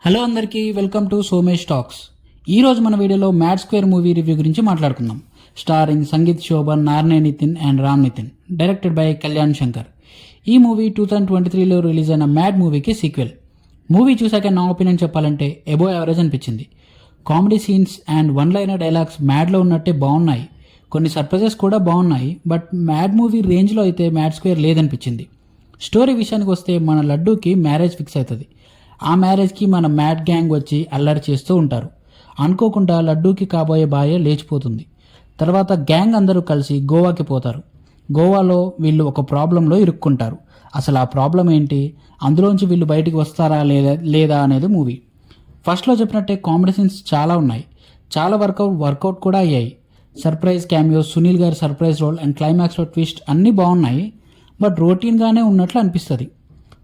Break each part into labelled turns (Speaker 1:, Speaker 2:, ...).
Speaker 1: Hello అందరికీ welcome to Somesh talks. ఈరోజు మన వీడియోలో మ్యాడ్ స్క్వేర్ మూవీ రివ్యూ గురించి మాట్లాడుకుందాం. Starring Sangeeth Shobhan, Narne Nithin and Ram Nithin, directed by Kalyan Shankar. ఈ మూవీ 2023లో రిలీజ్ అయిన మ్యాడ్ మూవీకి సీక్వెల్. మూవీ చూశాక నా ఒపీనియన్ చెప్పాలంటే ఎబో యావరేజ్ అనిపించింది. Comedy scenes and one liner dialogues మ్యాడ్లో ఉన్నట్టే బాగున్నాయి. కొన్ని సర్ప్రైజెస్ కూడా బాగున్నాయి. బట్ మ్యాడ్ మూవీ రేంజ్లో అయితే మ్యాడ్ స్క్వేర్ లేదనిపించింది. స్టోరీ విషయానికి వస్తే మన లడ్డూకి మ్యారేజ్ ఫిక్స్ అవుతుంది. ఆ మ్యారేజ్కి మన మ్యాడ్ గ్యాంగ్ వచ్చి అల్లరి చేస్తూ ఉంటారు. అనుకోకుండా లడ్డూకి కాబోయే భార్య లేచిపోతుంది. తర్వాత గ్యాంగ్ అందరూ కలిసి గోవాకి పోతారు. గోవాలో వీళ్ళు ఒక ప్రాబ్లంలో ఇరుక్కుంటారు. అసలు ఆ ప్రాబ్లం ఏంటి, అందులోంచి వీళ్ళు బయటికి వస్తారా లేదా అనేది మూవీ. ఫస్ట్లో చెప్పినట్టే కామెడీ సీన్స్ చాలా ఉన్నాయి. చాలా వర్కౌట్ కూడా అయ్యాయి. సర్ప్రైజ్ క్యామియో, సునీల్ గారి సర్ప్రైజ్ రోల్ అండ్ క్లైమాక్స్లో ట్విస్ట్ అన్నీ బాగున్నాయి. బట్ రొటీన్గానే ఉన్నట్లు అనిపిస్తుంది.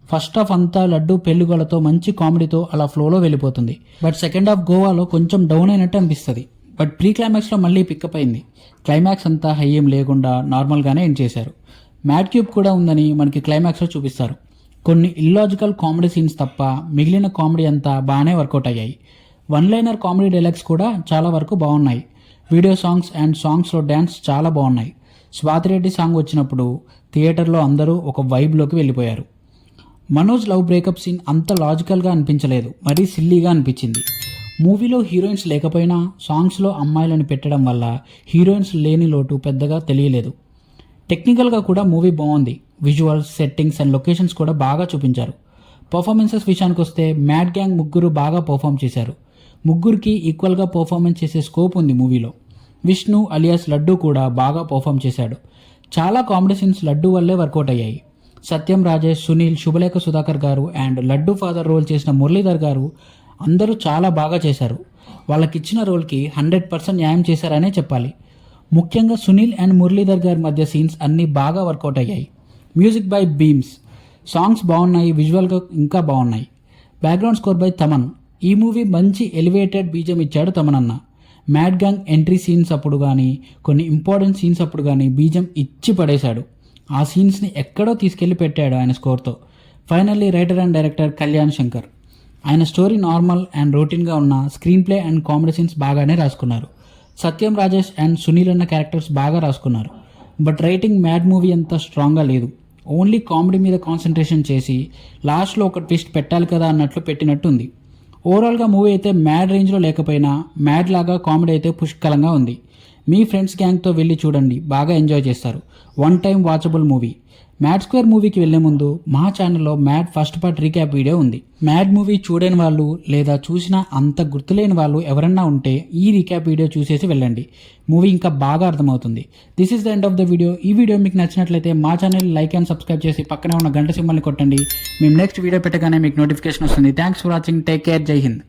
Speaker 1: ఫస్ట్ హాఫ్ అంతా లడ్డు పెళ్లిగోలతో మంచి కామెడీతో అలా ఫ్లోలో వెళ్ళిపోతుంది. బట్ సెకండ్ హాఫ్ గోవాలో కొంచెం డౌన్ అయినట్టు అనిపిస్తుంది. బట్ ప్రీ క్లైమాక్స్లో మళ్ళీ పికప్ అయింది. క్లైమాక్స్ అంతా హై ఏం లేకుండా నార్మల్గానే ఎండ్ చేశారు. మ్యాడ్ క్యూబ్ కూడా ఉందని మనకి క్లైమాక్స్లో చూపిస్తారు. కొన్ని ఇల్లాజికల్ కామెడీ సీన్స్ తప్ప మిగిలిన కామెడీ అంతా బాగానే వర్కౌట్ అయ్యాయి. వన్ లైనర్ కామెడీ డైలాగ్స్ కూడా చాలా వరకు బాగున్నాయి. వీడియో సాంగ్స్ అండ్ సాంగ్స్లో డ్యాన్స్ చాలా బాగున్నాయి. స్వాతిరెడ్డి సాంగ్ వచ్చినప్పుడు థియేటర్లో అందరూ ఒక వైబ్లోకి వెళ్ళిపోయారు. మనోజ్ లవ్ బ్రేకప్ సీన్ అంత లాజికల్గా అనిపించలేదు, మరీ సిల్లీగా అనిపించింది. మూవీలో హీరోయిన్స్ లేకపోయినా సాంగ్స్లో అమ్మాయిలను పెట్టడం వల్ల హీరోయిన్స్ లేని లోటు పెద్దగా తెలియలేదు. టెక్నికల్గా కూడా మూవీ బాగుంది. విజువల్స్, సెట్టింగ్స్ అండ్ లొకేషన్స్ కూడా బాగా చూపించారు. పర్ఫార్మెన్సెస్ విషయానికి వస్తే మ్యాడ్ గ్యాంగ్ ముగ్గురు బాగా పర్ఫామ్ చేశారు. ముగ్గురికి ఈక్వల్గా పర్ఫార్మెన్స్ చేసే స్కోప్ ఉంది మూవీలో. విష్ణు అలియాస్ లడ్డు కూడా బాగా పర్ఫామ్ చేశాడు. చాలా కామెడీ సీన్స్ లడ్డు వల్లే వర్కౌట్ అయ్యాయి. సత్యం, రాజేష్, సునీల్, శుభలేఖ సుధాకర్ గారు అండ్ లడ్డు ఫాదర్ రోల్ చేసిన మురళీధర్ గారు అందరూ చాలా బాగా చేశారు. వాళ్ళకిచ్చిన రోల్కి 100% న్యాయం చేశారనే చెప్పాలి. ముఖ్యంగా సునీల్ అండ్ మురళీధర్ గారి మధ్య సీన్స్ అన్నీ బాగా వర్కౌట్ అయ్యాయి. మ్యూజిక్ బై బీమ్స్, సాంగ్స్ బాగున్నాయి, విజువల్గా ఇంకా బాగున్నాయి. Background score by Thaman. ఈ మూవీ మంచి ఎలివేటెడ్ బీజం ఇచ్చాడు తమన్ అన్న. మ్యాడ్ గ్యాంగ్ ఎంట్రీ సీన్స్ అప్పుడు కానీ, కొన్ని ఇంపార్టెంట్ సీన్స్ అప్పుడు కానీ బీజం ఇచ్చి పడేశాడు. ఆ సీన్స్ని ఎక్కడో తీసుకెళ్లి పెట్టాడు ఆయన స్కోర్తో. Finally writer and director Kalyan Shankar. ఆయన స్టోరీ నార్మల్ అండ్ రొటీన్గా ఉన్న screenplay and comedy scenes బాగానే రాసుకున్నారు. సత్యం, రాజేష్ అండ్ సునీల్ అన్న క్యారెక్టర్స్ బాగా రాసుకున్నారు. బట్ రైటింగ్ మ్యాడ్ మూవీ అంత స్ట్రాంగ్గా లేదు. ఓన్లీ కామెడీ మీద కాన్సన్ట్రేషన్ చేసి లాస్ట్లో ఒక ట్విస్ట్ పెట్టాలి కదా అన్నట్లు పెట్టినట్టు ఉంది. ఓవరాల్గా మూవీ అయితే మ్యాడ్ రేంజ్లో లేకపోయినా మ్యాడ్ లాగా కామెడీ అయితే పుష్కలంగా ఉంది. మీ ఫ్రెండ్స్ గ్యాంగ్తో వెళ్ళి చూడండి, బాగా ఎంజాయ్ చేస్తారు. One time watchable movie. Mad square మూవీకి వెళ్లే ముందు మా ఛానల్లో mad first part recap video ఉంది. మ్యాడ్ మూవీ చూడని వాళ్ళు లేదా చూసినా అంత గుర్తులేని వాళ్ళు ఎవరన్నా ఉంటే ఈ రీక్యాప్ వీడియో చూసేసి వెళ్ళండి. మూవీ ఇంకా బాగా అర్థమవుతుంది. This is the end of the video. ఈ వీడియో మీకు నచ్చినట్లయితే మా ఛానల్ లైక్ అండ్ సబ్స్క్రైబ్ చేసి పక్కనే ఉన్న గంట సింబల్ని కొట్టండి. మేము నెక్స్ట్ వీడియో పెట్టగానే మీకు నోటిఫికేషన్ వస్తుంది. Thanks for watching. Take care. జై హింద్.